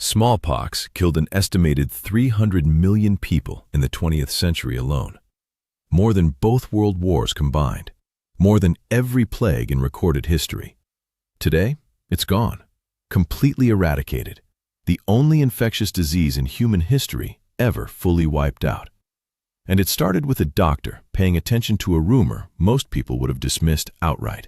Smallpox killed an estimated 300 million people in the 20th century alone. More than both world wars combined. More than every plague in recorded history. Today, it's gone. Completely eradicated. The only infectious disease in human history ever fully wiped out. And it started with a doctor paying attention to a rumor most people would have dismissed outright.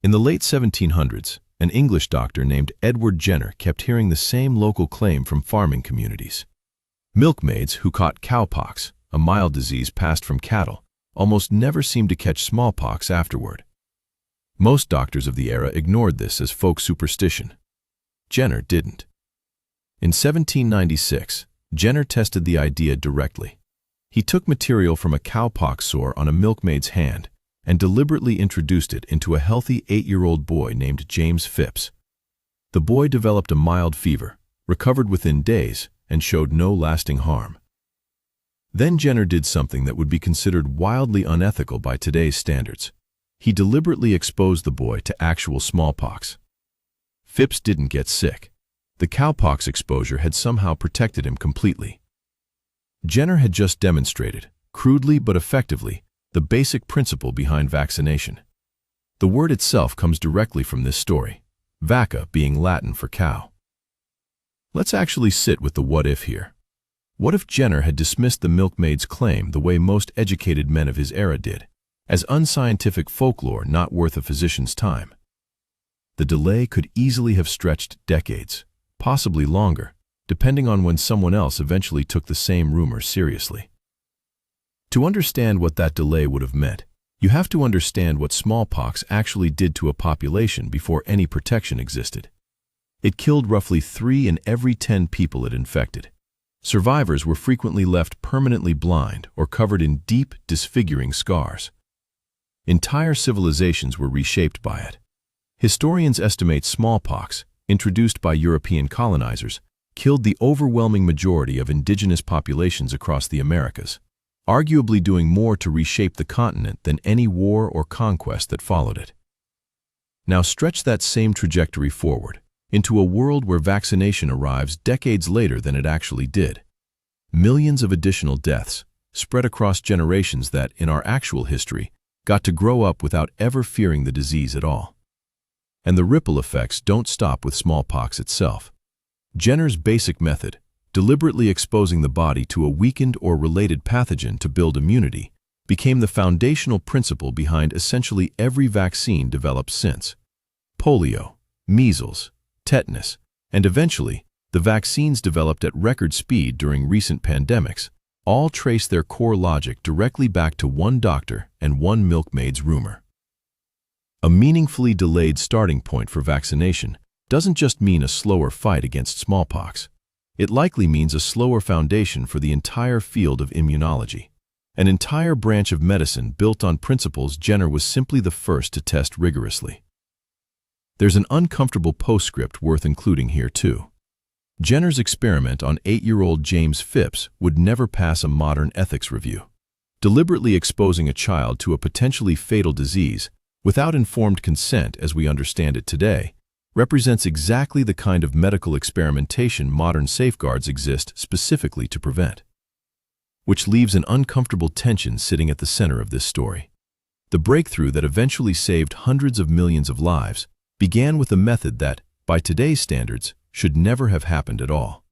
In the late 1700s, an English doctor named Edward Jenner kept hearing the same local claim from farming communities. Milkmaids who caught cowpox, a mild disease passed from cattle, almost never seemed to catch smallpox afterward. Most doctors of the era ignored this as folk superstition. Jenner didn't. In 1796, Jenner tested the idea directly. He took material from a cowpox sore on a milkmaid's hand and deliberately introduced it into a healthy 8-year-old boy named James Phipps. The boy developed a mild fever, recovered within days, and showed no lasting harm. Then Jenner did something that would be considered wildly unethical by today's standards. He deliberately exposed the boy to actual smallpox. Phipps didn't get sick. The cowpox exposure had somehow protected him completely. Jenner had just demonstrated, crudely but effectively, the basic principle behind vaccination. The word itself comes directly from this story, vacca being Latin for cow. Let's actually sit with the what if here. What if Jenner had dismissed the milkmaid's claim the way most educated men of his era did, as unscientific folklore not worth a physician's time? The delay could easily have stretched decades, possibly longer, depending on when someone else eventually took the same rumor seriously. To understand what that delay would have meant, you have to understand what smallpox actually did to a population before any protection existed. It killed roughly 3 in every 10 people it infected. Survivors were frequently left permanently blind or covered in deep, disfiguring scars. Entire civilizations were reshaped by it. Historians estimate smallpox, introduced by European colonizers, killed the overwhelming majority of indigenous populations across the Americas, arguably doing more to reshape the continent than any war or conquest that followed it. Now stretch that same trajectory forward, into a world where vaccination arrives decades later than it actually did. Millions of additional deaths, spread across generations that, in our actual history, got to grow up without ever fearing the disease at all. And the ripple effects don't stop with smallpox itself. Jenner's basic method, deliberately exposing the body to a weakened or related pathogen to build immunity, became the foundational principle behind essentially every vaccine developed since. Polio, measles, tetanus, and eventually, the vaccines developed at record speed during recent pandemics, all trace their core logic directly back to one doctor and one milkmaid's rumor. A meaningfully delayed starting point for vaccination doesn't just mean a slower fight against smallpox. It likely means a slower foundation for the entire field of immunology, an entire branch of medicine built on principles Jenner was simply the first to test rigorously. There's an uncomfortable postscript worth including here too. Jenner's experiment on 8-year-old James Phipps would never pass a modern ethics review. Deliberately exposing a child to a potentially fatal disease, without informed consent as we understand it today, represents exactly the kind of medical experimentation modern safeguards exist specifically to prevent. Which leaves an uncomfortable tension sitting at the center of this story. The breakthrough that eventually saved hundreds of millions of lives began with a method that, by today's standards, should never have happened at all.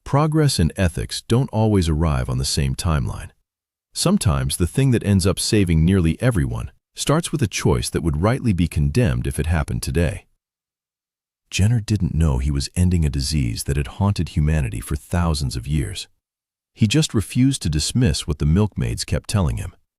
Progress and ethics don't always arrive on the same timeline. Sometimes the thing that ends up saving nearly everyone starts with a choice that would rightly be condemned if it happened today. Jenner didn't know he was ending a disease that had haunted humanity for thousands of years. He just refused to dismiss what the milkmaids kept telling him.